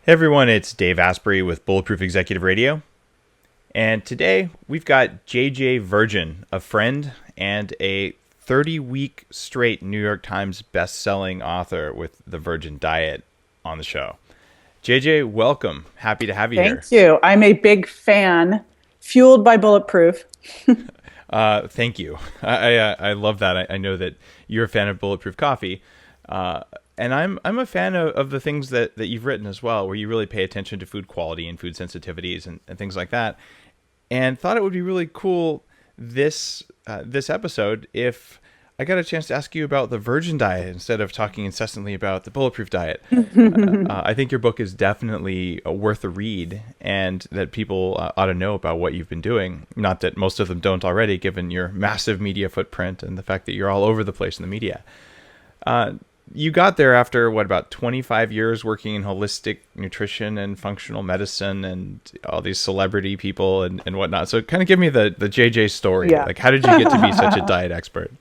Hey everyone, it's Dave Asprey with Bulletproof Executive Radio. And today we've got JJ Virigin, a friend and a 30-week straight New York Times best-selling author with the Virgin Diet on the show. JJ, welcome. Happy to have you here. Thank you. I'm a big fan, fueled by Bulletproof. Thank you. I love that. I know that you're a fan of Bulletproof Coffee. And I'm a fan of the things that you've written as well, where you really pay attention to food quality and food sensitivities and things like that. And thought it would be really cool this episode if I got a chance to ask you about the Virgin Diet instead of talking incessantly about the Bulletproof Diet. I think your book is definitely worth a read, and that people ought to know about what you've been doing. Not that most of them don't already, given your massive media footprint and the fact that you're all over the place in the media. You got there after, about 25 years working in holistic nutrition and functional medicine and all these celebrity people and whatnot. So kind of give me the JJ story. Yeah. Like, how did you get to be such a diet expert?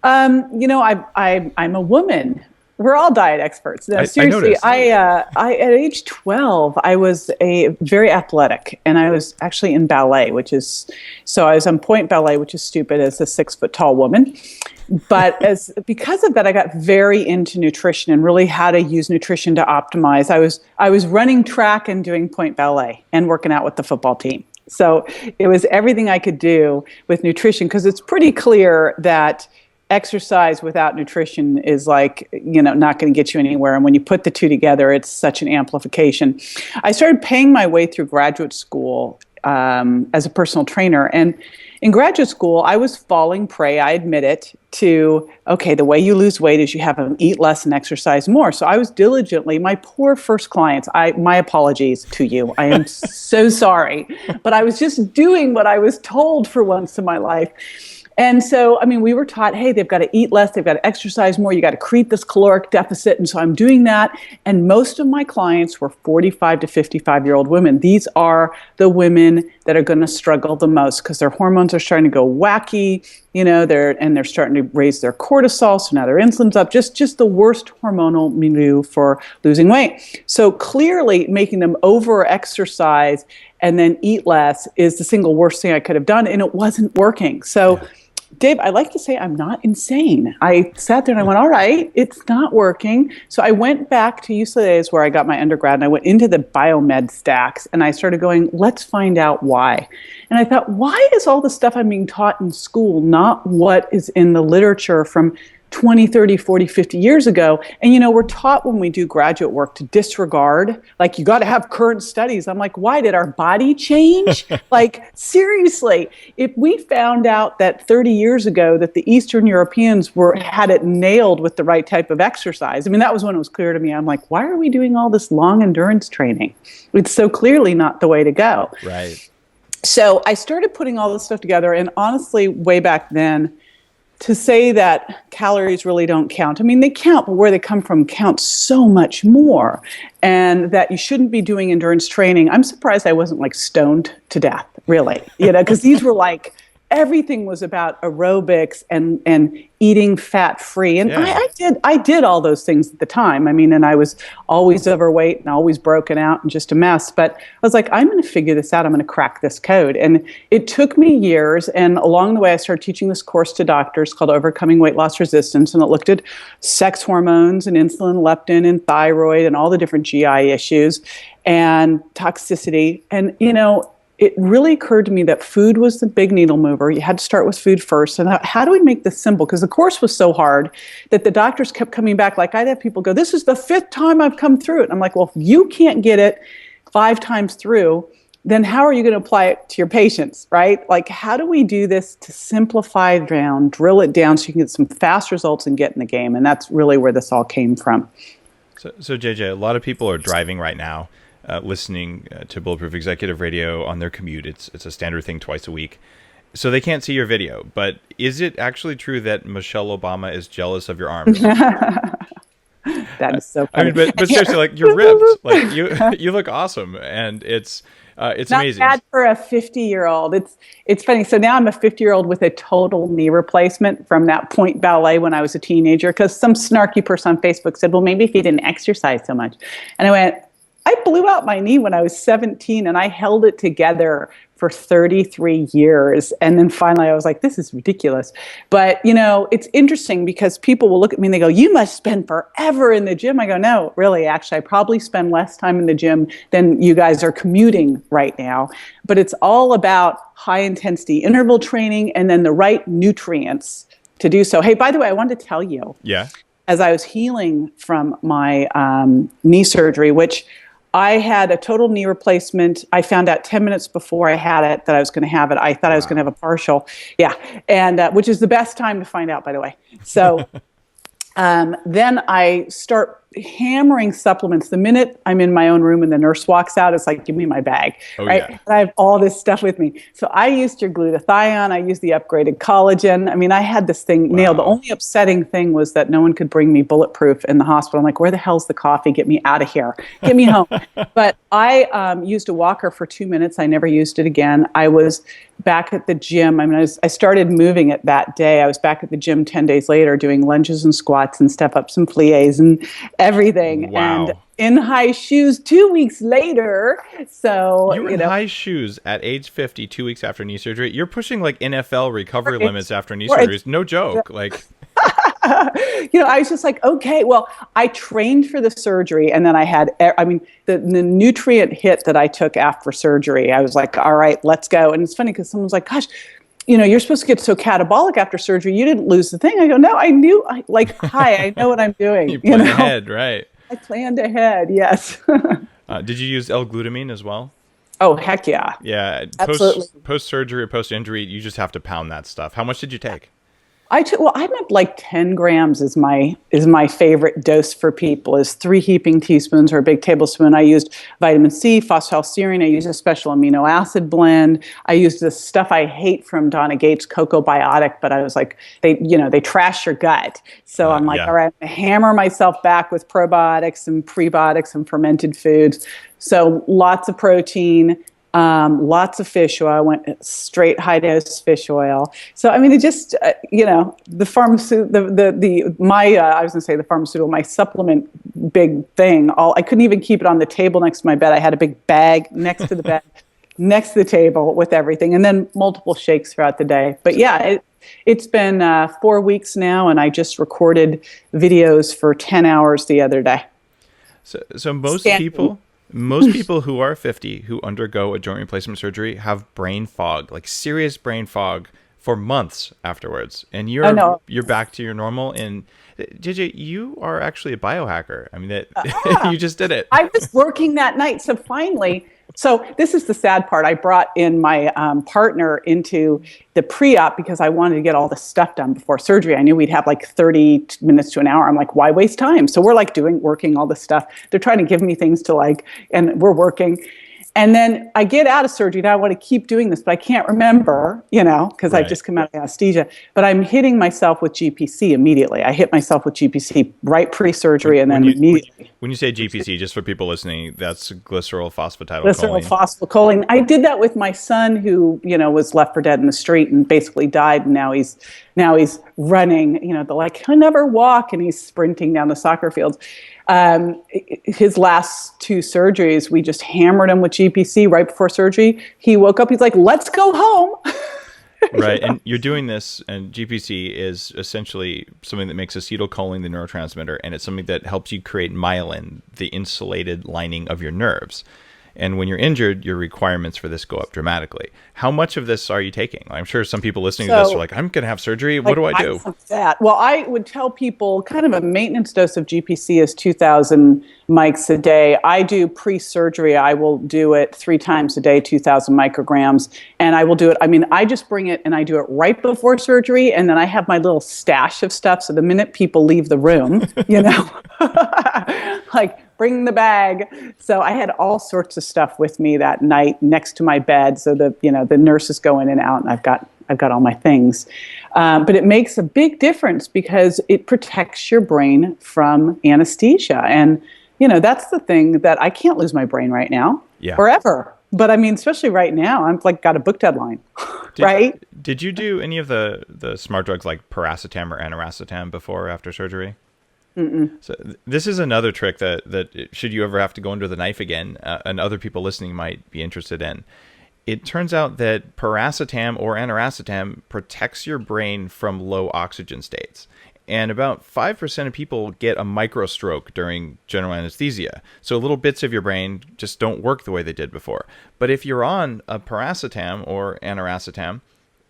I'm a woman. We're all diet experts. No, seriously, I at age 12, I was very athletic, and I was actually in ballet, so I was on point ballet, which is stupid as a 6-foot-tall woman. But because of that, I got very into nutrition and really how to use nutrition to optimize. I was running track and doing point ballet and working out with the football team. So it was everything I could do with nutrition, because it's pretty clear that exercise without nutrition is not going to get you anywhere. And when you put the two together, it's such an amplification. I started paying my way through graduate school as a personal trainer. And in graduate school, I was falling prey, I admit it, to, the way you lose weight is you have to eat less and exercise more. So I was diligently, my poor first clients, my apologies to you. I am so sorry. But I was just doing what I was told for once in my life. And so, we were taught, hey, they've got to eat less, they've got to exercise more, you got to create this caloric deficit. And so I'm doing that. And most of my clients were 45 to 55-year-old women. These are the women that are going to struggle the most because their hormones are starting to go wacky, they're starting to raise their cortisol. So now their insulin's up, just the worst hormonal milieu for losing weight. So clearly making them over-exercise and then eat less is the single worst thing I could have done. And it wasn't working. So yeah. Dave, I like to say I'm not insane. I sat there and I went, all right, it's not working. So I went back to UCLA, is where I got my undergrad, and I went into the biomed stacks and I started going, let's find out why. And I thought, why is all the stuff I'm being taught in school not what is in the literature from 20, 30, 40, 50 years ago? And, we're taught when we do graduate work to disregard, like, you got to have current studies. I'm like, why did our body change? Like, seriously, if we found out that 30 years ago that the Eastern Europeans had it nailed with the right type of exercise, that was when it was clear to me. I'm like, why are we doing all this long endurance training? It's so clearly not the way to go. Right. So I started putting all this stuff together, and honestly, way back then, to say that calories really don't count. They count, but where they come from counts so much more. And that you shouldn't be doing endurance training. I'm surprised I wasn't stoned to death, really. Because these were everything was about aerobics and eating fat-free. And yeah. I did all those things at the time. And I was always overweight and always broken out and just a mess. But I was like, I'm going to figure this out. I'm going to crack this code. And it took me years. And along the way, I started teaching this course to doctors called Overcoming Weight Loss Resistance. And it looked at sex hormones and insulin, leptin, and thyroid, and all the different GI issues and toxicity. And, it really occurred to me that food was the big needle mover. You had to start with food first. And how do we make this simple? Because the course was so hard that the doctors kept coming back. I'd have people go, this is the 5th time I've come through it. And I'm like, well, if you can't get it 5 times through, then how are you going to apply it to your patients, right? How do we do this to simplify it down, drill it down so you can get some fast results and get in the game? And that's really where this all came from. So JJ, a lot of people are driving right now, listening to Bulletproof Executive Radio on their commute. It's a standard thing twice a week. So they can't see your video. But is it actually true that Michelle Obama is jealous of your arms? That is so funny. But seriously, you're ripped. You look awesome, and it's amazing. Not bad for a 50-year-old. It's funny. So now I'm a 50-year-old with a total knee replacement from that point ballet when I was a teenager, because some snarky person on Facebook said, well, maybe if you didn't exercise so much. And I went, I blew out my knee when I was 17, and I held it together for 33 years. And then finally I was like, this is ridiculous. But, it's interesting because people will look at me and they go, you must spend forever in the gym. I go, no, really, actually, I probably spend less time in the gym than you guys are commuting right now. But it's all about high intensity interval training and then the right nutrients to do so. Hey, by the way, I wanted to tell you, as I was healing from my knee surgery, which I had a total knee replacement. I found out 10 minutes before I had it that I was going to have it. I thought I was going to have a partial. Yeah. And which is the best time to find out, by the way. So then I start hammering supplements. The minute I'm in my own room and the nurse walks out, it's like, give me my bag, right? Yeah. And I have all this stuff with me. So I used your glutathione. I used the upgraded collagen. I mean, I had this thing nailed. The only upsetting thing was that no one could bring me Bulletproof in the hospital. I'm like, where the hell's the coffee? Get me out of here. Get me home. But I used a walker for 2 minutes. I never used it again. I was back at the gym. I mean, I started moving it that day. I was back at the gym 10 days later doing lunges and squats and step-ups and plies and everything. Wow. And in high shoes 2 weeks later. So, you were in high shoes at age 50, 2 weeks after knee surgery. You're pushing like NFL recovery limits after knee surgeries. No joke. Like, I was just like, okay, well, I trained for the surgery and then I had, the nutrient hit that I took after surgery, I was like, all right, let's go. And it's funny because someone's like, gosh, you're supposed to get so catabolic after surgery. You didn't lose the thing. I go, no, I knew, I know what I'm doing. You planned ahead, right? I planned ahead, yes. Did you use L-Glutamine as well? Oh, heck yeah. Yeah. Absolutely. Post-surgery or post-injury, you just have to pound that stuff. How much did you take? I'm at like 10 grams is my favorite dose for people, is 3 heaping teaspoons or a big tablespoon. I used vitamin C, phosphorylserine. I used a special amino acid blend. I used this stuff I hate from Donna Gates, Cocoa Biotic, but I was like, they trash your gut. So I'm like, all right, I'm gonna hammer myself back with probiotics and prebiotics and fermented foods. So lots of protein. Lots of fish oil. I went straight high dose fish oil. So I mean, it just the pharmaceutical, the pharmaceutical, my supplement big thing. I couldn't even keep it on the table next to my bed. I had a big bag next to the bed, next to the table with everything, and then multiple shakes throughout the day. But yeah, it's been 4 weeks now, and I just recorded videos for 10 hours the other day. So most people who are 50 who undergo a joint replacement surgery have brain fog, like serious brain fog for months afterwards. And you're back to your normal. And JJ, you are actually a biohacker. I mean, you just did it. I was working that night. So finally, this is the sad part. I brought in my partner into the pre-op because I wanted to get all the stuff done before surgery. I knew we'd have like 30 minutes to an hour. I'm like, why waste time? So we're like working all this stuff. They're trying to give me things to and we're working. And then I get out of surgery. Now I want to keep doing this, but I can't remember, because I've just come out of anesthesia. But I'm hitting myself with GPC immediately. I hit myself with GPC right pre-surgery and then immediately. When you say GPC, just for people listening, that's glycerol phosphatidylcholine. Glycerol phosphatidylcholine. I did that with my son who, was left for dead in the street and basically died. And now he's running, they're like, he'll never walk. And he's sprinting down the soccer fields. His last 2 surgeries, we just hammered him with GPC right before surgery. He woke up, he's like, let's go home. Right. And you're doing this, and GPC is essentially something that makes acetylcholine the neurotransmitter, and it's something that helps you create myelin, the insulated lining of your nerves. And when you're injured, your requirements for this go up dramatically. How much of this are you taking? I'm sure some people listening to this are like, I'm going to have surgery. What do I do? Well, I would tell people kind of a maintenance dose of GPC is 2,000 mics a day. I do pre-surgery. I will do it 3 times a day, 2,000 micrograms. And I will do it. I mean, I just bring it and I do it right before surgery. And then I have my little stash of stuff. So the minute people leave the room, bring the bag. So I had all sorts of stuff with me that night next to my bed. So the nurses go in and out, and I've got all my things. But it makes a big difference because it protects your brain from anesthesia. And that's the thing that I can't lose my brain right now, forever. But I mean, especially right now, I'm got a book deadline, right? Did you do any of the smart drugs like Piracetam or Aniracetam before or after surgery? So this is another trick that should you ever have to go under the knife again, and other people listening might be interested in. It turns out that Piracetam or Aniracetam protects your brain from low oxygen states. And about 5% of people get a microstroke during general anesthesia. So little bits of your brain just don't work the way they did before. But if you're on a Piracetam or Aniracetam,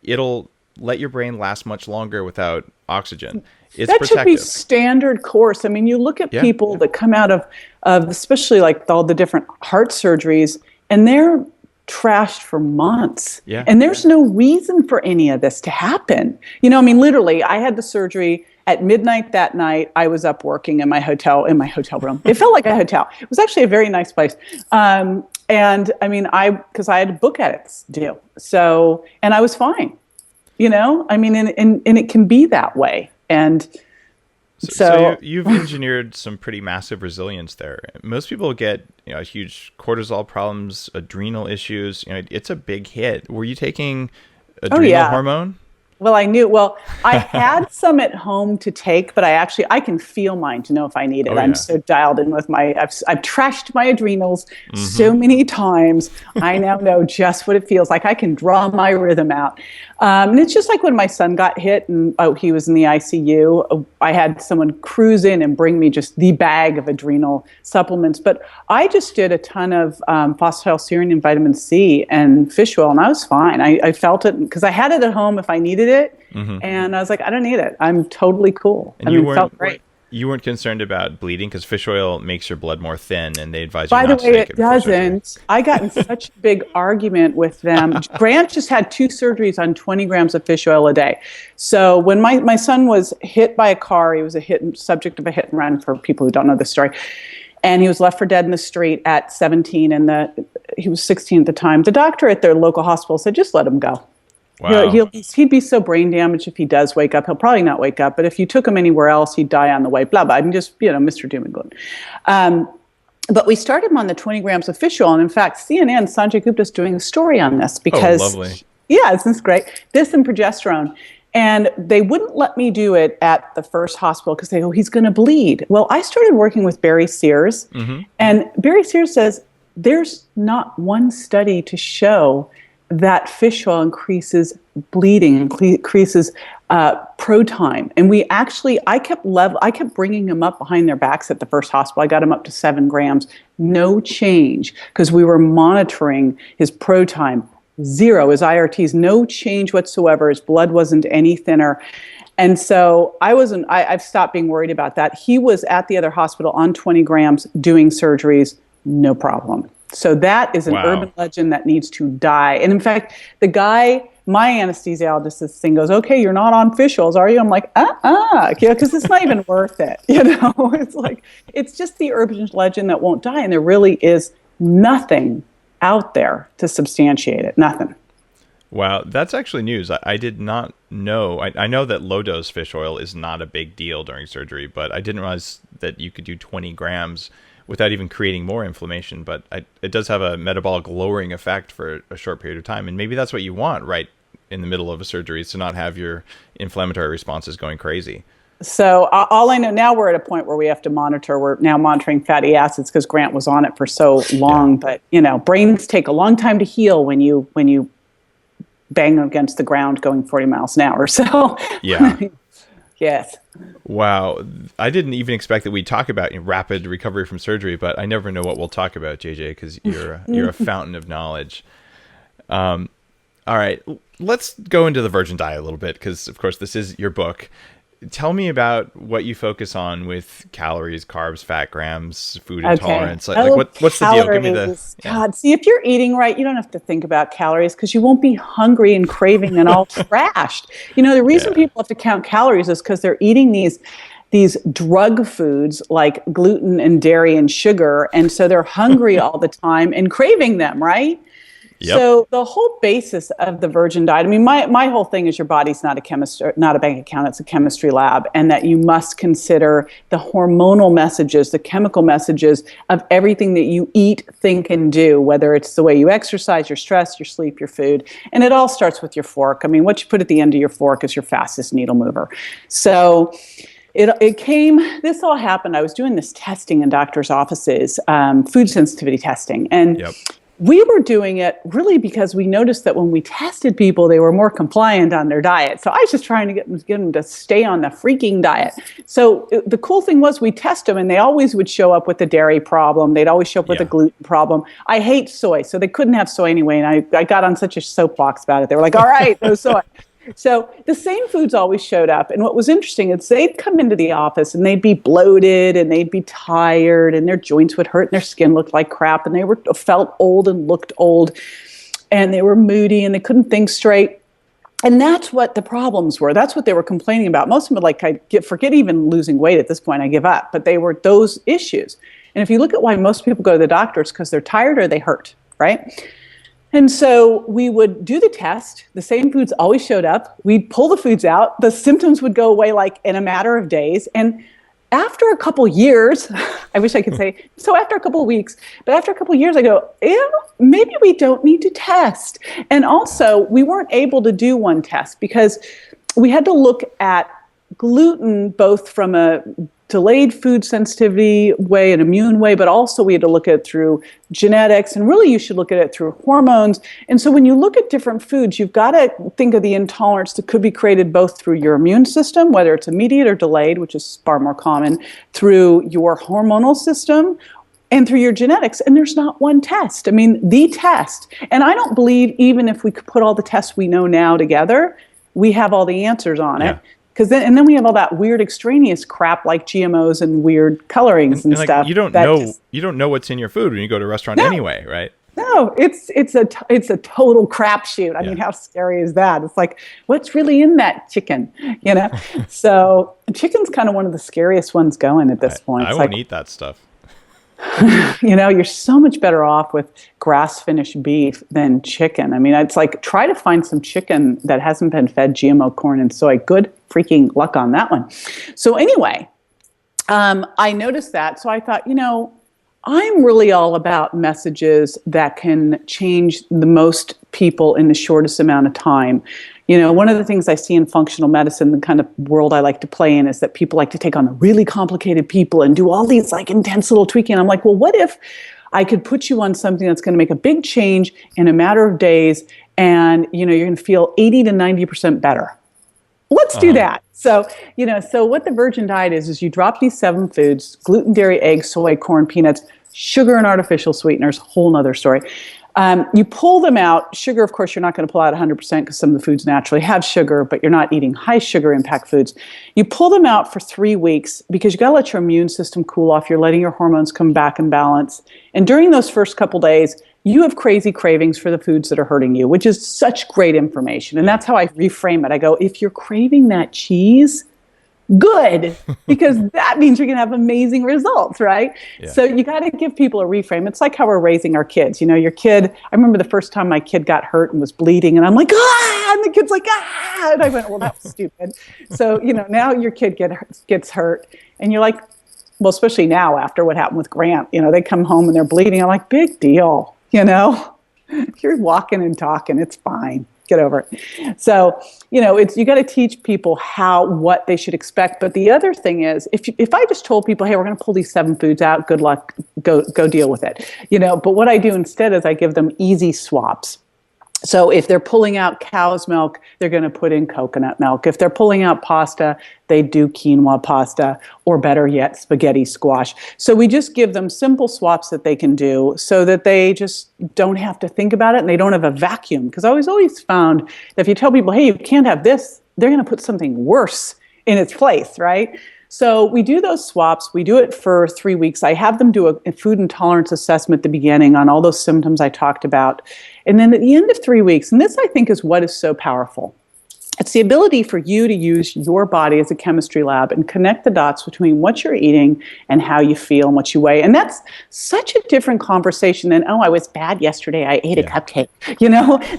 it'll let your brain last much longer without oxygen. It's that protective. Should be standard course. I mean, you look at people that come out of especially like all the different heart surgeries, and they're trashed for months. Yeah. And there's no reason for any of this to happen. You know, I mean, literally, I had the surgery at midnight that night. I was up working in my hotel room. It felt like a hotel. It was actually a very nice place. And I mean, because I had a book edits due. So, and I was fine. You know, I mean, and it can be that way. And so you've engineered some pretty massive resilience there. Most people get, huge cortisol problems, adrenal issues. It's a big hit. Were you taking adrenal hormone? Well, I had some at home to take, but I can feel mine to know if I need it. I'm so dialed in with I've trashed my adrenals so many times. I now know just what it feels like. I can draw my rhythm out. And it's just like when my son got hit and he was in the ICU, I had someone cruise in and bring me just the bag of adrenal supplements. But I just did a ton of phosphatidylserine and vitamin C and fish oil, and I was fine. I felt it because I had it at home if I needed it. And I was like, I don't need it. I'm totally cool. And it felt great. You weren't concerned about bleeding because fish oil makes your blood more thin, and they advise you not to take it. By the way, it doesn't. I got in such a big argument with them. Grant just had 2 surgeries on 20 grams of fish oil a day. So when my son was hit by a car, he was subject of a hit and run, for people who don't know the story. And he was left for dead in the street at 17, and he was 16 at the time. The doctor at their local hospital said, just let him go. Wow. He'd be so brain damaged if he does wake up. He'll probably not wake up, but if you took him anywhere else, he'd die on the way, blah, blah. I'm just, Mr. Doom and Gloom. But we started him on the 20 grams of fish oil. And in fact, CNN, Sanjay Gupta's doing a story on this because, lovely. Yeah, isn't this great? This and progesterone. And they wouldn't let me do it at the first hospital because they go, he's going to bleed. Well, I started working with Barry Sears, and Barry Sears says there's not one study to show that fish oil increases bleeding, increases pro time. And I kept bringing him up behind their backs at the first hospital. I got him up to 7 grams, no change, because we were monitoring his pro time, 0, his IRTs, no change whatsoever. His blood wasn't any thinner. And so I've stopped being worried about that. He was at the other hospital on 20 grams doing surgeries, no problem. So that is an urban legend that needs to die. And in fact, the guy, my anesthesiologist, this thing goes, okay, you're not on fish oils, are you? I'm like, because it's not even worth it. It's like, it's just the urban legend that won't die. And there really is nothing out there to substantiate it. Nothing. Wow, that's actually news. I did not know. I know that low-dose fish oil is not a big deal during surgery, but I didn't realize that you could do 20 grams without even creating more inflammation. But it does have a metabolic lowering effect for a short period of time. And maybe that's what you want right in the middle of a surgery, is to not have your inflammatory responses going crazy. So all I know now, we're at a point where we have to monitor. We're now monitoring fatty acids because Grant was on it for so long. Yeah. But, brains take a long time to heal when you bang against the ground going 40 miles an hour. So yeah. Yes. Wow. I didn't even expect that we'd talk about rapid recovery from surgery, but I never know what we'll talk about, JJ, because you're a fountain of knowledge. All right. Let's go into the Virgin diet a little bit, because, of course, this is your book. Tell me about what you focus on with calories, carbs, fat grams, food intolerance. What's the deal? Give me the... God, see, if you're eating right, you don't have to think about calories because you won't be hungry and craving and all trashed. The reason people have to count calories is because they're eating these drug foods like gluten and dairy and sugar, and so they're hungry all the time and craving them, right? Yep. So the whole basis of the Virgin diet, I mean, my whole thing is your body's not a chemist, not a bank account, it's a chemistry lab, and that you must consider the hormonal messages, the chemical messages of everything that you eat, think, and do, whether it's the way you exercise, your stress, your sleep, your food. And it all starts with your fork. I mean, what you put at the end of your fork is your fastest needle mover. So This all happened. I was doing this testing in doctors' offices, food sensitivity testing. And Yep. we were doing it really because we noticed that when we tested people, they were more compliant on their diet. So I was just trying to get them to stay on the freaking diet. So the cool thing was we test them and they always would show up with a dairy problem. They'd always show up with a gluten problem. I hate soy, so they couldn't have soy anyway. And I got on such a soapbox about it. They were like, all right, no soy. So the same foods always showed up. And what was interesting is they'd come into the office and they'd be bloated and they'd be tired and their joints would hurt and their skin looked like crap and they felt old and looked old and they were moody and they couldn't think straight. And that's what the problems were. That's what they were complaining about. Most of them were like, forget even losing weight at this point, I give up. But they were those issues. And if you look at why most people go to the doctor, it's because they're tired or they hurt, right? And so we would do the test. The same foods always showed up. We'd pull the foods out. The symptoms would go away like in a matter of days. And after a couple years, I wish I could say, so after a couple of weeks, but after a couple of years, I go, maybe we don't need to test. And also, we weren't able to do one test because we had to look at gluten both from a delayed food sensitivity way, an immune way, but also we had to look at it through genetics, and really you should look at it through hormones. And so when you look at different foods, you've got to think of the intolerance that could be created both through your immune system, whether it's immediate or delayed, which is far more common, through your hormonal system, and through your genetics. And there's not one test. I mean, the test. And I don't believe even if we could put all the tests we know now together, we have all the answers on it. And then we have all that weird extraneous crap like GMOs and weird colorings and stuff. You don't know what's in your food when you go to a restaurant anyway, right? No, it's a total crapshoot. I mean, how scary is that? It's like, what's really in that chicken? You know? So chicken's kind of one of the scariest ones going at this point. I won't eat that stuff. You know, you're so much better off with grass-finished beef than chicken. I mean, it's like, try to find some chicken that hasn't been fed GMO corn and soy. Good freaking luck on that one. So anyway, I noticed that. So I thought, I'm really all about messages that can change the most people in the shortest amount of time. One of the things I see in functional medicine, the kind of world I like to play in, is that people like to take on the really complicated people and do all these like intense little tweaking. I'm like, well, what if I could put you on something that's going to make a big change in a matter of days and, you're going to feel 80 to 90% better? Let's do that. So, so what the Virigin diet is you drop these 7 foods: gluten, dairy, eggs, soy, corn, peanuts, sugar and artificial sweeteners, whole nother story. You pull them out. Sugar, of course, you're not going to pull out 100% because some of the foods naturally have sugar, but you're not eating high sugar impact foods. You pull them out for 3 weeks because you got to let your immune system cool off. You're letting your hormones come back in balance. And during those first couple days, you have crazy cravings for the foods that are hurting you, which is such great information. And that's how I reframe it. I go, if you're craving that cheese, good, because that means you're going to have amazing results, right? Yeah. So you got to give people a reframe. It's like how we're raising our kids. Your kid, I remember the first time my kid got hurt and was bleeding, and I'm like, ah, and the kid's like, ah, and I went, well, that was stupid. So, now your kid gets hurt, and you're like, well, especially now after what happened with Grant, they come home and they're bleeding. I'm like, big deal, you're walking and talking, it's fine. Get over it. So, you got to teach people what they should expect. But the other thing is, if I just told people, hey, we're going to pull these 7 foods out, good luck, go deal with it. But what I do instead is I give them easy swaps. So if they're pulling out cow's milk, they're going to put in coconut milk. If they're pulling out pasta, they do quinoa pasta, or better yet, spaghetti squash. So we just give them simple swaps that they can do so that they just don't have to think about it and they don't have a vacuum. Because I always found that if you tell people, hey, you can't have this, they're going to put something worse in its place, right? So we do those swaps. We do it for 3 weeks. I have them do a food intolerance assessment at the beginning on all those symptoms I talked about. And then at the end of 3 weeks, and this I think is what is so powerful, it's the ability for you to use your body as a chemistry lab and connect the dots between what you're eating and how you feel and what you weigh. And that's such a different conversation than, oh, I was bad yesterday, I ate a cupcake.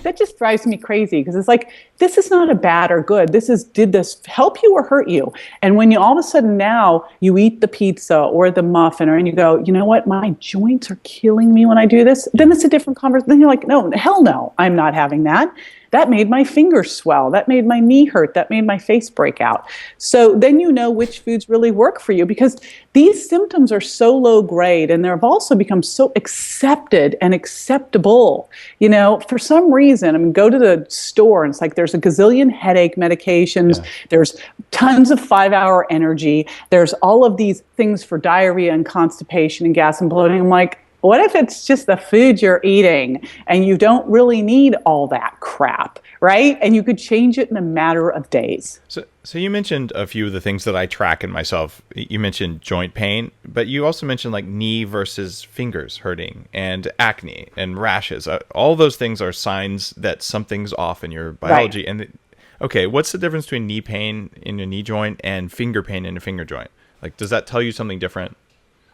That just drives me crazy because it's like, this is not a bad or good. Did this help you or hurt you? And when you all of a sudden now you eat the pizza or the muffin and you go, you know what, my joints are killing me when I do this, then it's a different conversation. Then you're like, no, hell no, I'm not having that. that made my fingers swell. That made my knee hurt. That made my face break out. So then you know which foods really work for you, because these symptoms are so low grade and they've also become so accepted and acceptable. You know, for some reason, I mean, go to the store and it's like there's a gazillion headache medications. Yeah. There's tons of 5-hour energy. There's all of these things for diarrhea and constipation and gas and bloating. I'm like, what if it's just the food you're eating and you don't really need all that crap, right? And you could change it in a matter of days. So you mentioned a few of the things that I track in myself. You mentioned joint pain, but you also mentioned like knee versus fingers hurting and acne and rashes. All those things are signs that something's off in your biology. Right. And okay, what's the difference between knee pain in a knee joint and finger pain in a finger joint? Like, does that tell you something different?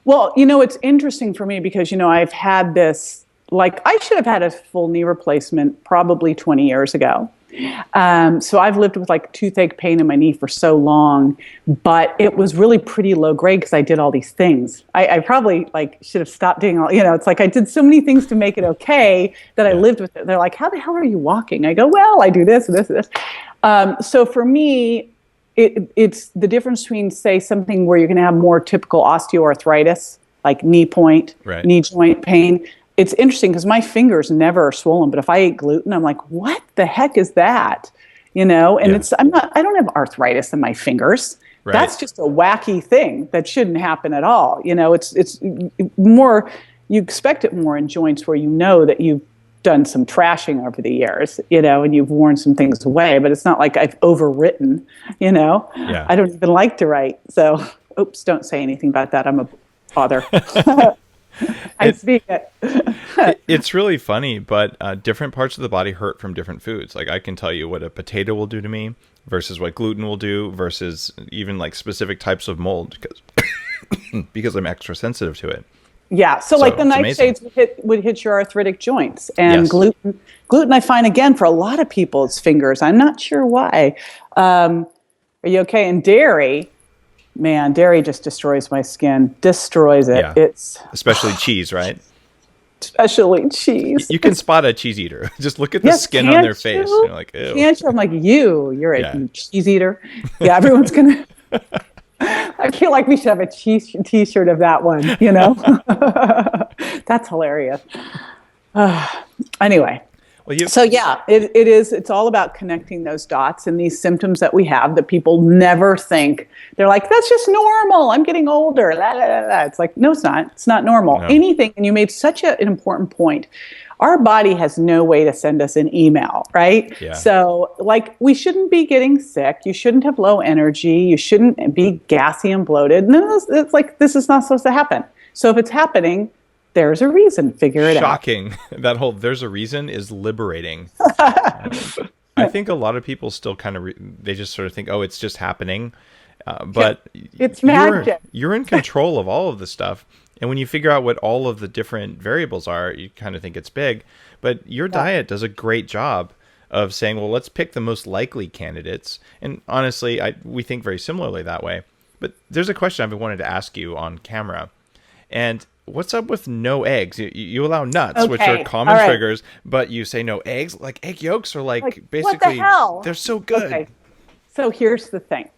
Well, you know, it's interesting for me because, you know, I've had this, like, I should have had a full knee replacement probably 20 years ago. So I've lived with like toothache pain in my knee for so long, but it was really pretty low grade because I did all these things. I probably like should have stopped doing all, you know, it's like I did so many things to make it okay that I lived with it. They're like, how the hell are you walking? I go, well, I do this and this and this. So for me, it's the difference between, say, something where you're going to have more typical osteoarthritis, like knee point, knee joint pain. It's interesting because my fingers never are swollen, but if I eat gluten, I'm like, what the heck is that? You know, and I don't have arthritis in my fingers. Right. That's just a wacky thing that shouldn't happen at all. You know, it's more, you expect it more in joints where you know that you've done some trashing over the years, you know, and you've worn some things away, but it's not like I've overwritten, you know. Yeah. I don't even like to write. So, oops, don't say anything about that. I'm a father. I speak it. It's really funny, but different parts of the body hurt from different foods. Like I can tell you what a potato will do to me versus what gluten will do versus even like specific types of mold because I'm extra sensitive to it. Yeah, so like the nightshades would hit your arthritic joints, and gluten I find again for a lot of people it's fingers. I'm not sure why. Are you okay? And dairy, man, dairy just destroys my skin. Destroys it. Yeah. It's especially cheese, right? Especially cheese. You can spot a cheese eater. Just look at the skin on their face. You're like, ew. Can't you? I'm like, you're a cheese eater. Yeah, everyone's gonna. I feel like we should have a t-shirt of that one, you know? That's hilarious. Anyway. So yeah, it's all about connecting those dots and these symptoms that we have that people never think. They're like, that's just normal. I'm getting older. La, la, la, la. It's like, no, it's not. It's not normal. No. Anything, and you made such an important point. Our body has no way to send us an email, right? Yeah. So, like, we shouldn't be getting sick. You shouldn't have low energy. You shouldn't be gassy and bloated. No, it's like, this is not supposed to happen. So if it's happening, there's a reason. Figure it out. Shocking. That whole "there's a reason" is liberating. I think a lot of people still kind of, they just sort of think, oh, it's just happening. But it's magic. You're in control of all of the stuff. And when you figure out what all of the different variables are, you kind of think it's big. But your diet does a great job of saying, well, let's pick the most likely candidates. And honestly, we think very similarly that way. But there's a question I've been wanting to ask you on camera. And what's up with no eggs? You allow nuts, which are common triggers, but you say no eggs? Like egg yolks are like basically, what the hell? They're so good. Okay. So here's the thing.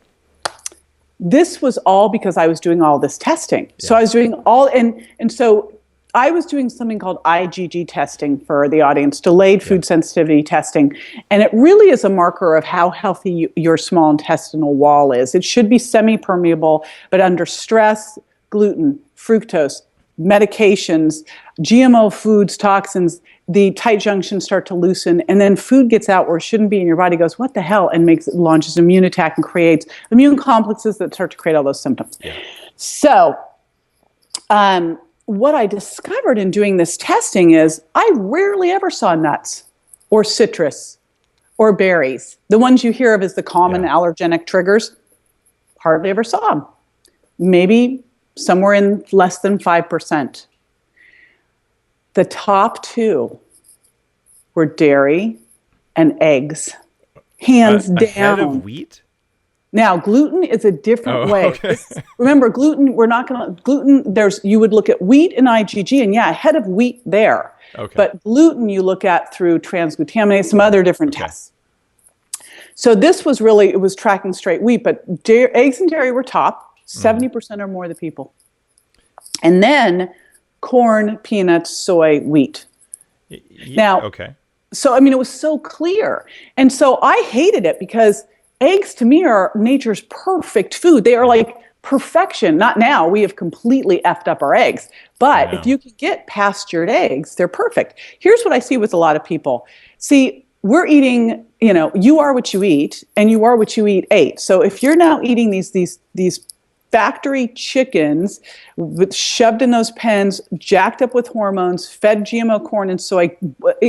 This was all because I was doing all this testing. Yeah. So I was doing all, and so I was doing something called IgG testing for the audience, delayed food sensitivity testing. And it really is a marker of how healthy your small intestinal wall is. It should be semi-permeable, but under stress, gluten, fructose, medications, GMO foods, toxins, the tight junctions start to loosen, and then food gets out where it shouldn't be, and your body goes, what the hell, and launches an immune attack and creates immune complexes that start to create all those symptoms. Yeah. So what I discovered in doing this testing is I rarely ever saw nuts or citrus or berries. The ones you hear of as the common allergenic triggers, hardly ever saw them. Maybe somewhere in less than 5%. The top two were dairy and eggs, hands down. Ahead of wheat? Now, gluten is a different way. Okay. Remember, gluten, you would look at wheat and IgG, and ahead of wheat there. Okay. But gluten you look at through transglutaminase, some other different tests. So this was really, it was tracking straight wheat, but eggs and dairy were top, 70% or more of the people. And then corn, peanuts, soy, wheat. Now, so, I mean, it was so clear. And so I hated it because eggs to me are nature's perfect food. They are like perfection. Not now. We have completely effed up our eggs. But if you can get pastured eggs, they're perfect. Here's what I see with a lot of people. See, we're eating, you know, you are what you eat, and you are what you ate. So if you're now eating these factory chickens shoved in those pens, jacked up with hormones, fed GMO corn and soy,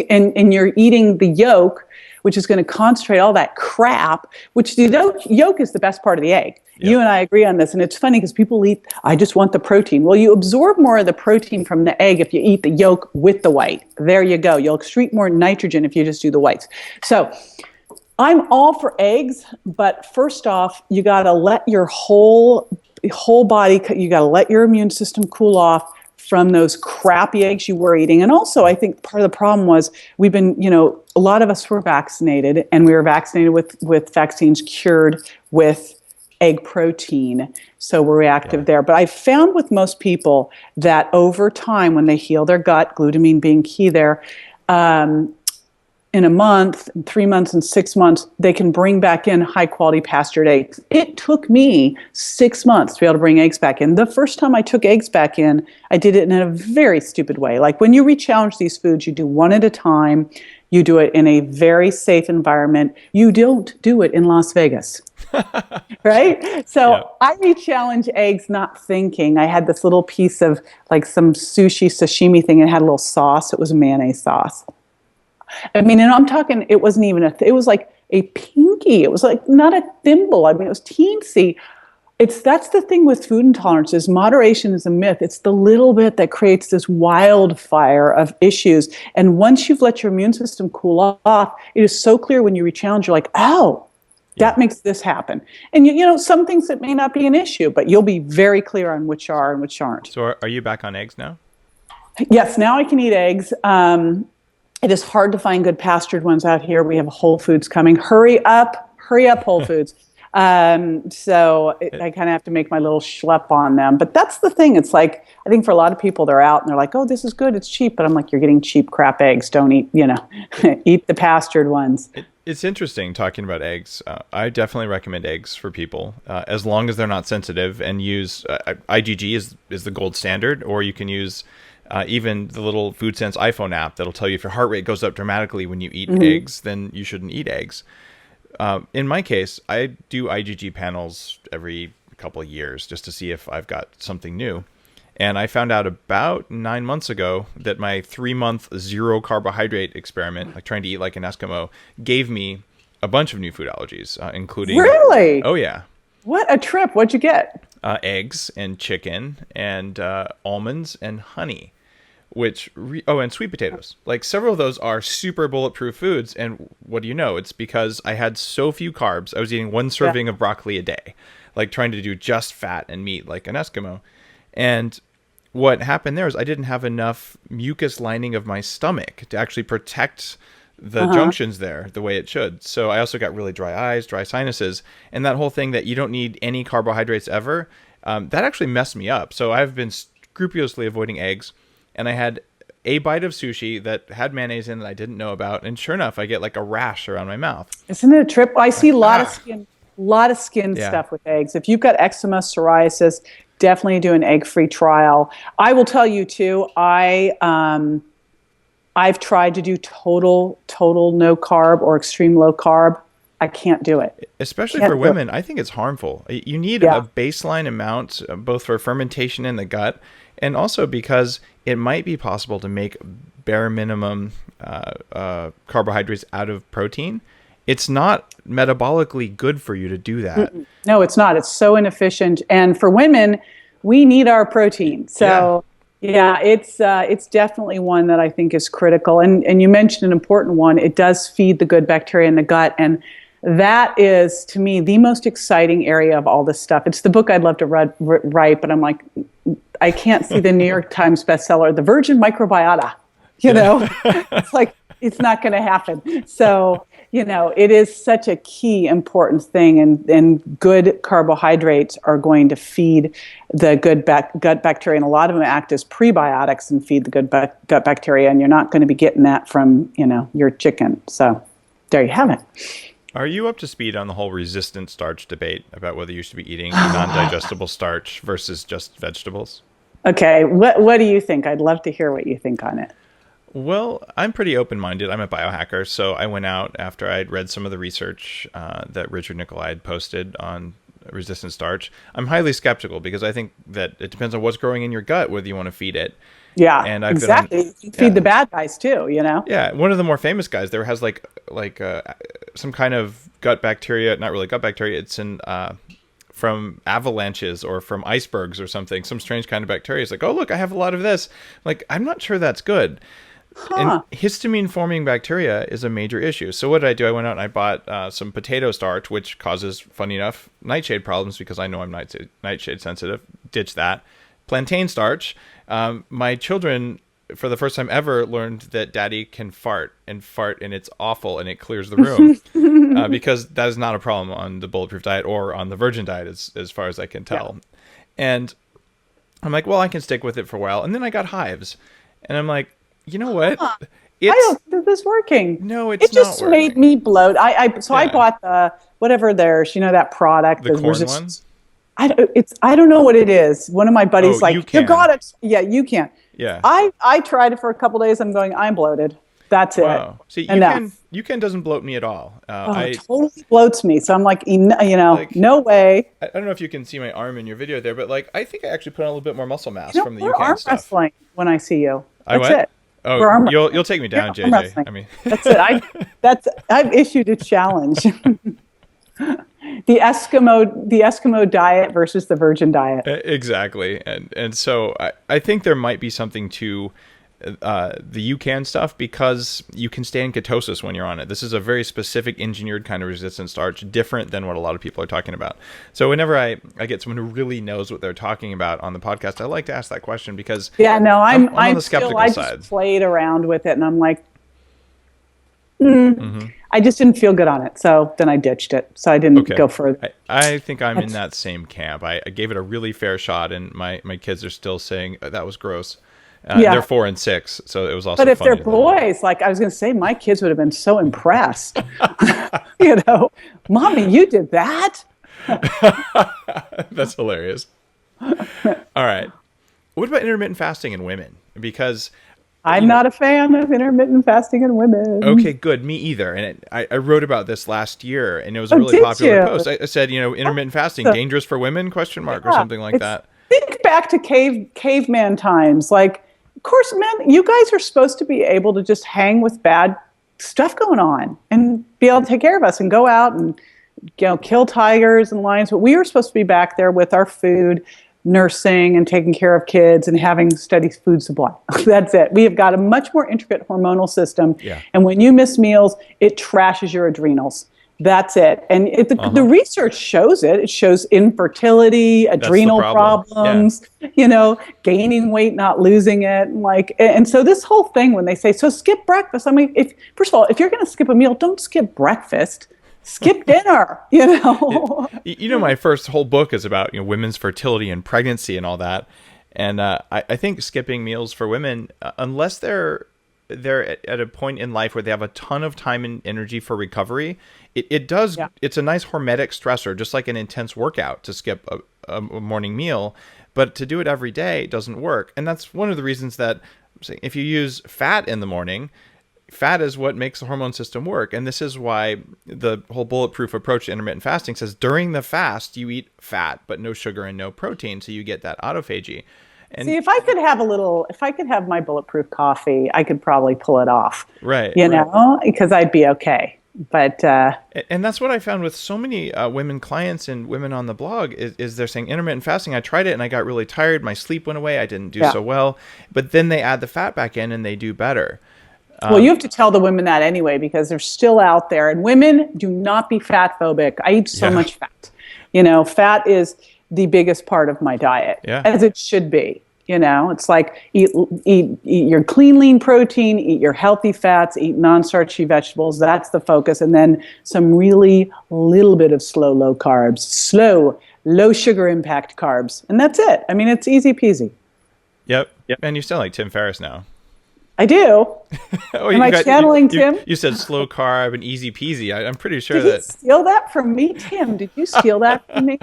and you're eating the yolk, which is going to concentrate all that crap, which the yolk is the best part of the egg. Yep. You and I agree on this. And it's funny because people eat, I just want the protein. Well, you absorb more of the protein from the egg if you eat the yolk with the white. There you go. You'll excrete more nitrogen if you just do the whites. So I'm all for eggs, but first off, you got to let your whole body, you got to let your immune system cool off from those crappy eggs you were eating. And also, I think part of the problem was we've been, you know, a lot of us were vaccinated, and we were vaccinated with vaccines cured with egg protein. So we're reactive there. But I found with most people that over time, when they heal their gut, glutamine being key there, in a month, 3 months, and 6 months, they can bring back in high-quality pastured eggs. It took me 6 months to be able to bring eggs back in. The first time I took eggs back in, I did it in a very stupid way. Like when you re-challenge these foods, you do one at a time. You do it in a very safe environment. You don't do it in Las Vegas, right? So I re-challenge eggs not thinking. I had this little piece of like some sushi sashimi thing. It had a little sauce. It was a mayonnaise sauce. I mean, and I'm talking, it wasn't even it was like a pinky. It was like not a thimble. I mean, it was teensy. That's the thing with food intolerances. Moderation is a myth. It's the little bit that creates this wildfire of issues. And once you've let your immune system cool off, it is so clear when you re-challenge, you're like, oh, that makes this happen. And you know, some things that may not be an issue, but you'll be very clear on which are and which aren't. So are you back on eggs now? Yes, now I can eat eggs. It is hard to find good pastured ones out here. We have Whole Foods coming. Hurry up, Whole Foods. So I kind of have to make my little schlep on them. But that's the thing. It's like, I think for a lot of people, they're out and they're like, oh, this is good. It's cheap. But I'm like, you're getting cheap crap eggs. Don't eat, you know, eat the pastured ones. It's interesting talking about eggs. I definitely recommend eggs for people as long as they're not sensitive, and use IgG is the gold standard, or you can use even the little Food Sense iPhone app that'll tell you if your heart rate goes up dramatically when you eat eggs, then you shouldn't eat eggs. In my case, I do IgG panels every couple of years just to see if I've got something new. And I found out about 9 months ago that my 3-month zero carbohydrate experiment, like trying to eat like an Eskimo, gave me a bunch of new food allergies, including... Really? Oh, yeah. What a trip. What'd you get? Eggs and chicken and almonds and honey. And sweet potatoes. Like several of those are super bulletproof foods. And what do you know? It's because I had so few carbs. I was eating 1 serving of broccoli a day, like trying to do just fat and meat like an Eskimo. And what happened there is I didn't have enough mucus lining of my stomach to actually protect the junctions there the way it should. So I also got really dry eyes, dry sinuses, and that whole thing that you don't need any carbohydrates ever, that actually messed me up. So I've been scrupulously avoiding eggs. And I had a bite of sushi that had mayonnaise in that I didn't know about. And sure enough, I get like a rash around my mouth. Isn't it a trip? I see a lot of skin stuff with eggs. If you've got eczema, psoriasis, definitely do an egg-free trial. I will tell you too, I've tried to do total no carb or extreme low carb. I can't do it. Especially for women, I think it's harmful. You need a baseline amount, both for fermentation in the gut, and also because it might be possible to make bare minimum carbohydrates out of protein. It's not metabolically good for you to do that. No, it's not. It's so inefficient. And for women, we need our protein. So it's definitely one that I think is critical. And you mentioned an important one. It does feed the good bacteria in the gut. And that is, to me, the most exciting area of all this stuff. It's the book I'd love to write, but I'm like, I can't see the New York Times bestseller, The Virgin Microbiota. It's like, it's not going to happen. So, it is such a key important thing, and good carbohydrates are going to feed the good gut bacteria, and a lot of them act as prebiotics and feed the good gut bacteria, and you're not going to be getting that from, your chicken. So there you have it. Are you up to speed on the whole resistant starch debate about whether you should be eating non-digestible starch versus just vegetables? Okay, what do you think? I'd love to hear what you think on it. Well, I'm pretty open-minded. I'm a biohacker, so I went out after I'd read some of the research that Richard Nicolai had posted on resistant starch. I'm highly skeptical because I think that it depends on what's growing in your gut, whether you want to feed it. Yeah, and exactly. You feed the bad guys too, Yeah, one of the more famous guys there has like some kind of gut bacteria, not really gut bacteria. It's from avalanches or from icebergs or something, some strange kind of bacteria. It's like, oh, look, I have a lot of this. Like, I'm not sure that's good. And histamine-forming bacteria is a major issue. So what did I do? I went out and I bought some potato starch, which causes, funny enough, nightshade problems because I know I'm nightshade sensitive. Ditch that. Plantain starch. My children, for the first time ever, learned that Daddy can fart, and it's awful, and it clears the room. Because that is not a problem on the Bulletproof diet or on the Virgin diet, as far as I can tell. Yeah. And I'm like, well, I can stick with it for a while. And then I got hives. And I'm like, you know what? I don't think this is working. No, it's not. It just made me bloat. I bought the whatever there's, that product. The corn one? I don't know what it is. One of my buddies you got it. Yeah, you can. Yeah. I tried it for a couple days. I'm bloated. That's it. Wow. See, UCAN doesn't bloat me at all. It totally bloats me. So I'm like, no way. I don't know if you can see my arm in your video there, but I think I actually put on a little bit more muscle mass from the we're UCAN arm stuff. wrestling when I see you. That's it. Oh, you'll take me down, JJ. I mean, that's it. I've issued a challenge. The Eskimo diet versus the Virgin diet. Exactly, and so I think there might be something to the UCAN stuff because you can stay in ketosis when you're on it. This is a very specific engineered kind of resistant starch, different than what a lot of people are talking about. So whenever I get someone who really knows what they're talking about on the podcast, I like to ask that question because I'm on the skeptical side. I just played around with it and I'm like, I just didn't feel good on it. So then I ditched it. So I didn't go further. I think I'm in that same camp. I gave it a really fair shot and my kids are still saying that was gross. They're 4 and 6, so it was also. But if they're boys, I was going to say, my kids would have been so impressed. Mommy, you did that. That's hilarious. All right, what about intermittent fasting in women? Because I'm not a fan of intermittent fasting in women. Okay, good. Me either. And I wrote about this last year, and it was a really popular post. I said, intermittent fasting dangerous for women? Or something like that. Think back to caveman times, Of course, men, you guys are supposed to be able to just hang with bad stuff going on and be able to take care of us and go out and kill tigers and lions. But we were supposed to be back there with our food, nursing and taking care of kids and having steady food supply. That's it. We have got a much more intricate hormonal system. Yeah. And when you miss meals, it trashes your adrenals. That's it. And the research shows it. It shows infertility, adrenal problems, gaining weight, not losing it. And so this whole thing, when they say, so skip breakfast. I mean, first of all, if you're going to skip a meal, don't skip breakfast. Skip dinner, my first whole book is about, women's fertility and pregnancy and all that. And I think skipping meals for women, unless they're at a point in life where they have a ton of time and energy for recovery, it's a nice hormetic stressor, just like an intense workout to skip a morning meal, but to do it every day doesn't work. And that's one of the reasons that if you use fat in the morning, fat is what makes the hormone system work. And this is why the whole bulletproof approach to intermittent fasting says during the fast, you eat fat, but no sugar and no protein. So you get that autophagy. And see, if I could have my bulletproof coffee, I could probably pull it off. Right. Because I'd be okay. But and that's what I found with so many women clients and women on the blog is they're saying intermittent fasting. I tried it and I got really tired. My sleep went away. I didn't do so well. But then they add the fat back in and they do better. Well, you have to tell the women that anyway because they're still out there. And women, do not be fat phobic. I eat so much fat. Fat is the biggest part of my diet, as it should be. You know, it's like eat your clean, lean protein, eat your healthy fats, eat non-starchy vegetables. That's the focus. And then some really little bit of low carbs, low sugar impact carbs. And that's it. I mean, it's easy peasy. Yep. And you sound like Tim Ferriss now. I do. Am I channeling Tim? You said slow carb and easy peasy. I'm pretty sure Did you steal that from me, Tim? Did you steal that from me?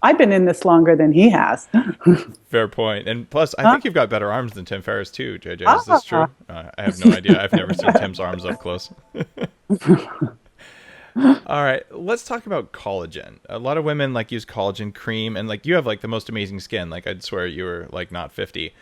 I've been in this longer than he has. Fair point. And plus, I think you've got better arms than Tim Ferriss too, JJ. Is this true? I have no idea. I've never seen Tim's arms up close. All right, let's talk about collagen. A lot of women like use collagen cream, and like you have like the most amazing skin. Like I'd swear you were like not 50.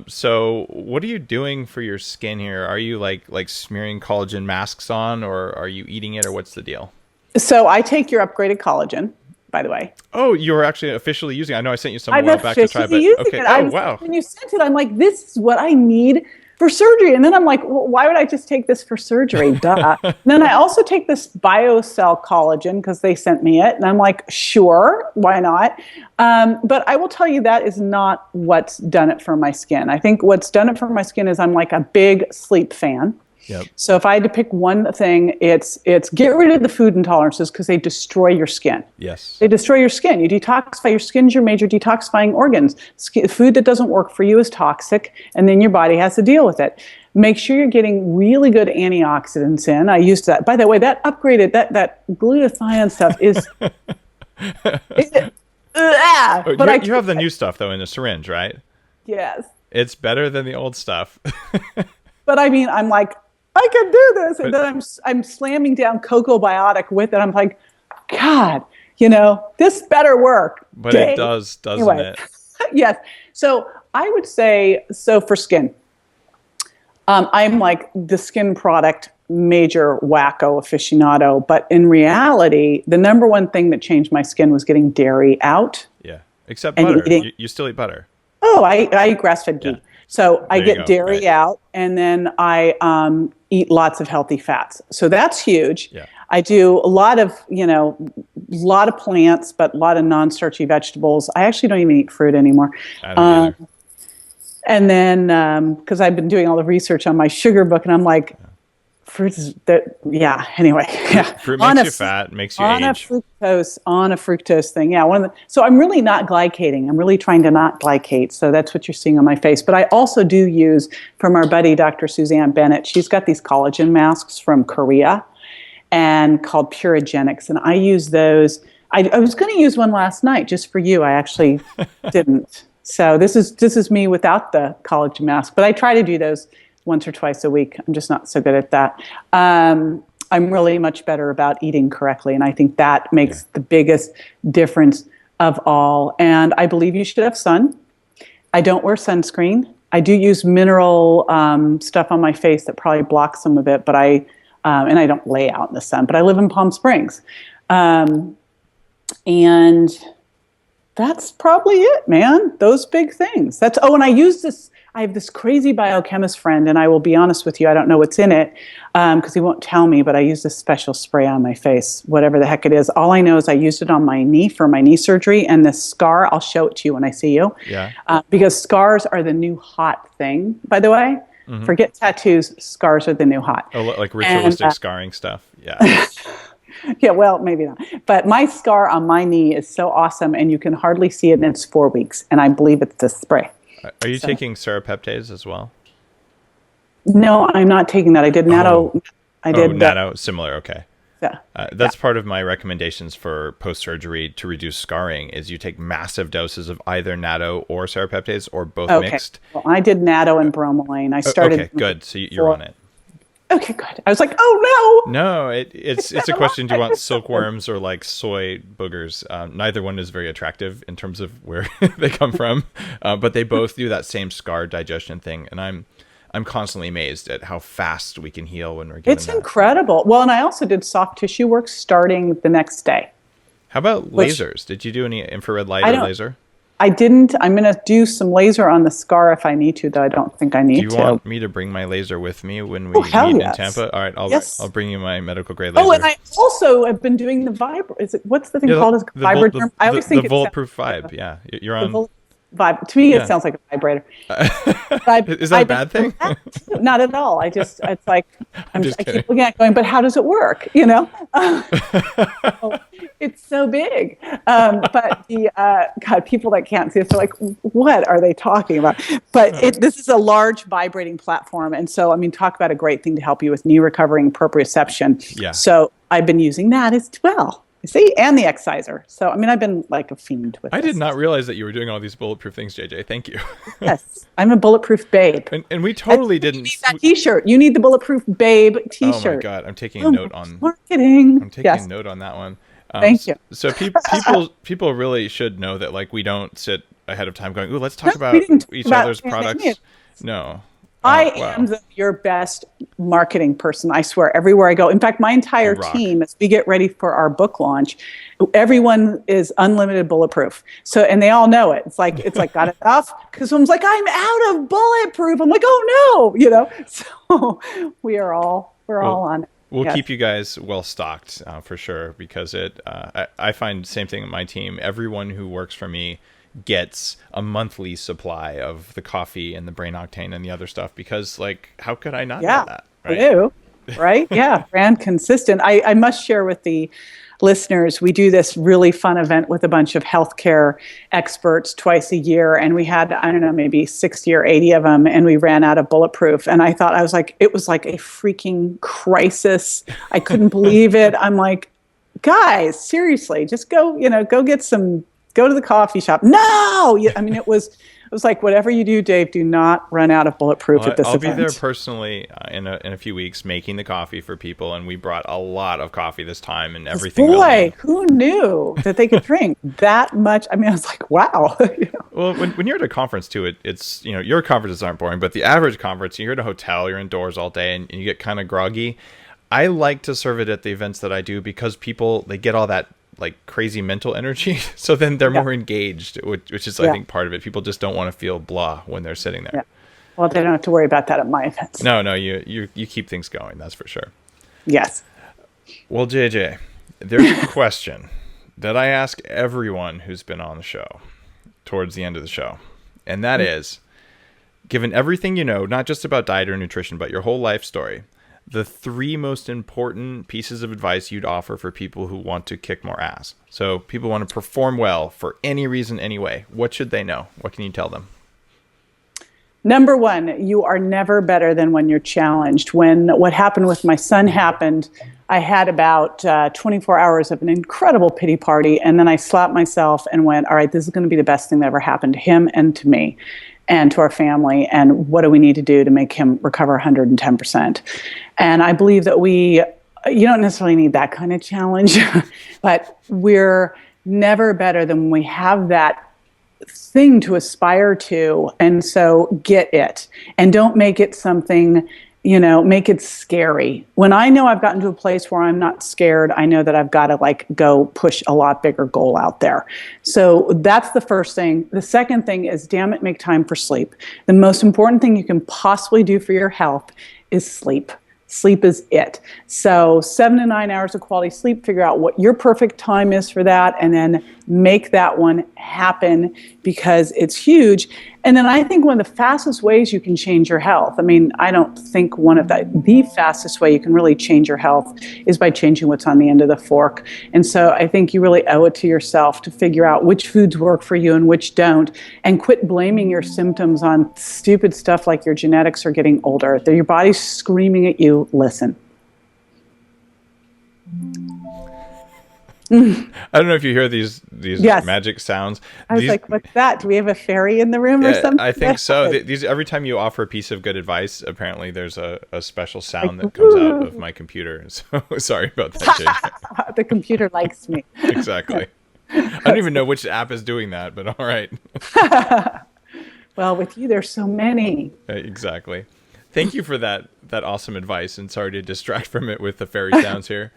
So what are you doing for your skin here? Are you like smearing collagen masks on, or are you eating it, or what's the deal? So I take your upgraded collagen, by the way. Oh, you're actually officially using it. I know I sent you some a while back to try, but okay. Oh, wow. When you sent it, I'm like, this is what I need for surgery. And then I'm like, well, why would I just take this for surgery? Duh. And then I also take this BioCell collagen because they sent me it. And I'm like, sure, why not? But I will tell you that is not what's done it for my skin. I think what's done it for my skin is I'm like a big sleep fan. Yep. So if I had to pick one thing, it's get rid of the food intolerances because they destroy your skin. Yes. They destroy your skin. You detoxify. Your skin's your major detoxifying organs. Food that doesn't work for you is toxic, and then your body has to deal with it. Make sure you're getting really good antioxidants in. I used that. By the way, that upgraded, that glutathione stuff is... But you have the new stuff, though, in a syringe, right? Yes. It's better than the old stuff. But I mean, I'm like, I can do this. And then I'm slamming down Cocoa Biotic with it. I'm like, God, this better work. But it does, doesn't it? Yes. So I would say, for skin, I'm like the skin product major wacko aficionado. But in reality, the number one thing that changed my skin was getting dairy out. Yeah. Except butter. You still eat butter. Oh, I eat grass-fed ghee. Yeah. So I get dairy out, and then I eat lots of healthy fats. So that's huge. Yeah. I do a lot of plants, but a lot of non-starchy vegetables. I actually don't even eat fruit anymore. I don't either. And then because I've been doing all the research on my sugar book, and I'm like, fruit is that. Yeah. Anyway, fruit makes you fat, makes you age. On a fructose thing. Yeah. So I'm really not glycating. I'm really trying to not glycate. So that's what you're seeing on my face. But I also do use from our buddy, Dr. Suzanne Bennett. She's got these collagen masks from Korea and called Purigenics. And I use those. I was going to use one last night just for you. I actually didn't. So this is me without the collagen mask. But I try to do those once or twice a week. I'm just not so good at that. I'm really much better about eating correctly, and I think that makes the biggest difference of all. And I believe you should have sun. I don't wear sunscreen. I do use mineral stuff on my face that probably blocks some of it, but and I don't lay out in the sun, but I live in Palm Springs. And that's probably it, man. Those big things. And I have this crazy biochemist friend, and I will be honest with you, I don't know what's in it because he won't tell me, but I use this special spray on my face, whatever the heck it is. All I know is I used it on my knee for my knee surgery, and this scar, I'll show it to you when I see you. Yeah. Because scars are the new hot thing, by the way. Mm-hmm. Forget tattoos, scars are the new hot. Oh, like ritualistic scarring stuff. Yeah. Yeah, well, maybe not. But my scar on my knee is so awesome, and you can hardly see it, and it's 4 weeks, and I believe it's the spray. Are you taking serapeptase as well? No, I'm not taking that. I did natto. Natto, similar. Okay. Yeah. That's part of my recommendations for post-surgery to reduce scarring is you take massive doses of either natto or serapeptase or both mixed. Well, I did natto and bromelain. I started. Okay, good. So you're on it. Okay, good. I was like, oh no. No, it's a question. Do you want silkworms or like soy boogers? Neither one is very attractive in terms of where they come from, but they both do that same scar digestion thing, and I'm constantly amazed at how fast we can heal when we're given It's incredible. Well, and I also did soft tissue work starting the next day. How about lasers? Did you do any infrared light or laser? I didn't. I'm going to do some laser on the scar if I need to, though I don't think I need to. Do you want me to bring my laser with me when we meet in Tampa? All right, I'll bring you my medical grade laser. Oh, and I also have been doing the what's the thing called? Vibroderm? I always think the Bulletproof Vibe. Yeah, you're on. To me, it sounds like a vibrator. Is that a bad thing? Not at all. It's like I kidding. keep looking at it going, but how does it work? It's so big. But the God, people that can't see this are like, what are they talking about? But this is a large vibrating platform, and so talk about a great thing to help you with knee recovery and proprioception. Yeah. So I've been using that as well. See, and the exciser. So, I've been like a fiend with this. I did not realize that you were doing all these bulletproof things, JJ. Thank you. Yes, I'm a bulletproof babe. And we totally didn't. You need that T-shirt. You need the bulletproof babe T-shirt. Oh my God, I'm taking a note on marketing. I'm taking a note on that one. Thank you. So people really should know that, like, we don't sit ahead of time going, "Ooh, let's talk about each other's products." No. I am your best marketing person, I swear, everywhere I go. In fact, my entire team, as we get ready for our book launch, everyone is unlimited bulletproof. So, and they all know it. It's like, got enough? Because someone's like, I'm out of bulletproof. I'm like, oh no, So we're all on it. We'll keep you guys well stocked for sure, because I find the same thing with my team. Everyone who works for me gets a monthly supply of the coffee and the brain octane and the other stuff, because, like, how could I not know that? Right? I do. Right? Yeah. Brand consistent. I must share with the listeners, we do this really fun event with a bunch of healthcare experts twice a year. And we had, I don't know, maybe 60 or 80 of them. And we ran out of bulletproof. And it was like a freaking crisis. I couldn't believe it. I'm like, guys, seriously, just go to the coffee shop. No! It was like, whatever you do, Dave, do not run out of bulletproof at this event. I'll be there personally in a few weeks making the coffee for people, and we brought a lot of coffee this time, and everything. Boy, who knew that they could drink that much? I was like, wow. Well, when you're at a conference too, it's your conferences aren't boring, but the average conference, you're at a hotel, you're indoors all day, and you get kind of groggy. I like to serve it at the events that I do, because they get all that, like, crazy mental energy, so then they're more engaged, which is I think part of it. People just don't want to feel blah when they're sitting there. Yeah. Well, they don't have to worry about that at my events. No, you keep things going, that's for sure. Yes. Well, JJ, there's a question that I ask everyone who's been on the show towards the end of the show, and that is, given everything you know, not just about diet or nutrition, but your whole life story, the 3 most important pieces of advice you'd offer for people who want to kick more ass. So people want to perform well for any reason, anyway. What should they know? What can you tell them? Number 1, you are never better than when you're challenged. When what happened with my son happened, I had about 24 hours of an incredible pity party. And then I slapped myself and went, all right, this is going to be the best thing that ever happened to him and to me and to our family. And what do we need to do to make him recover 110%? And I believe that you don't necessarily need that kind of challenge, but we're never better than when we have that thing to aspire to. And so get it, and don't make it something, make it scary. When I know I've gotten to a place where I'm not scared, I know that I've got to go push a lot bigger goal out there. So that's the first thing. The second thing is, damn it, make time for sleep. The most important thing you can possibly do for your health is sleep. Sleep is it. So 7 to 9 hours of quality sleep, figure out what your perfect time is for that, and then make that one happen, because it's huge. And then I think one of the fastest ways you can change your health, I don't think one of the fastest way you can really change your health is by changing what's on the end of the fork. And so I think you really owe it to yourself to figure out which foods work for you and which don't, and quit blaming your symptoms on stupid stuff like your genetics or getting older. Your body's screaming at you, listen. I don't know if you hear these magic sounds. I was like, what's that? Do we have a fairy in the room or something? I think so. These, every time you offer a piece of good advice, apparently there's a special sound that comes out of my computer. So sorry about that, Jane. The computer likes me. Exactly. I don't even know which app is doing that, but all right. Well, with you, there's so many. Exactly. Thank you for that awesome advice, and sorry to distract from it with the fairy sounds here.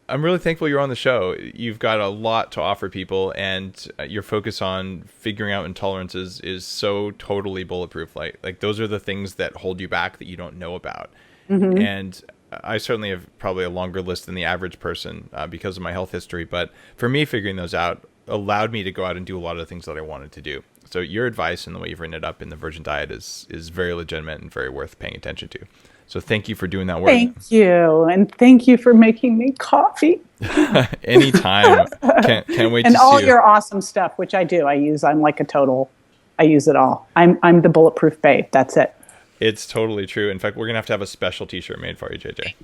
I'm really thankful you're on the show. You've got a lot to offer people, and your focus on figuring out intolerances is so totally bulletproof. Like those are the things that hold you back that you don't know about. Mm-hmm. And I certainly have probably a longer list than the average person because of my health history. But for me, figuring those out allowed me to go out and do a lot of the things that I wanted to do. So your advice and the way you've written it up in the Virgin Diet is very legitimate and very worth paying attention to. So thank you for doing that work. Thank you. And thank you for making me coffee. Anytime. Can't wait to see you. And all your awesome stuff, which I do. I use it all. I'm the Bulletproof babe. That's it. It's totally true. In fact, we're going to have a special t-shirt made for you, JJ.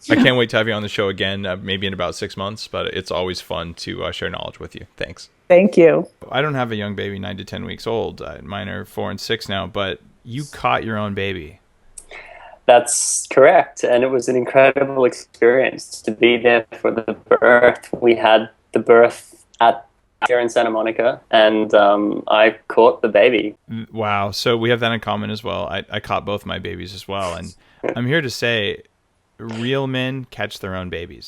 I can't wait to have you on the show again, maybe in about 6 months, but it's always fun to share knowledge with you. Thanks. Thank you. I don't have a young baby, 9 to 10 weeks old. Mine are 4 and 6 now, but you caught your own baby. That's correct. And it was an incredible experience to be there for the birth. We had the birth here in Santa Monica, and I caught the baby. Wow. So we have that in common as well. I caught both my babies as well. And I'm here to say, real men catch their own babies.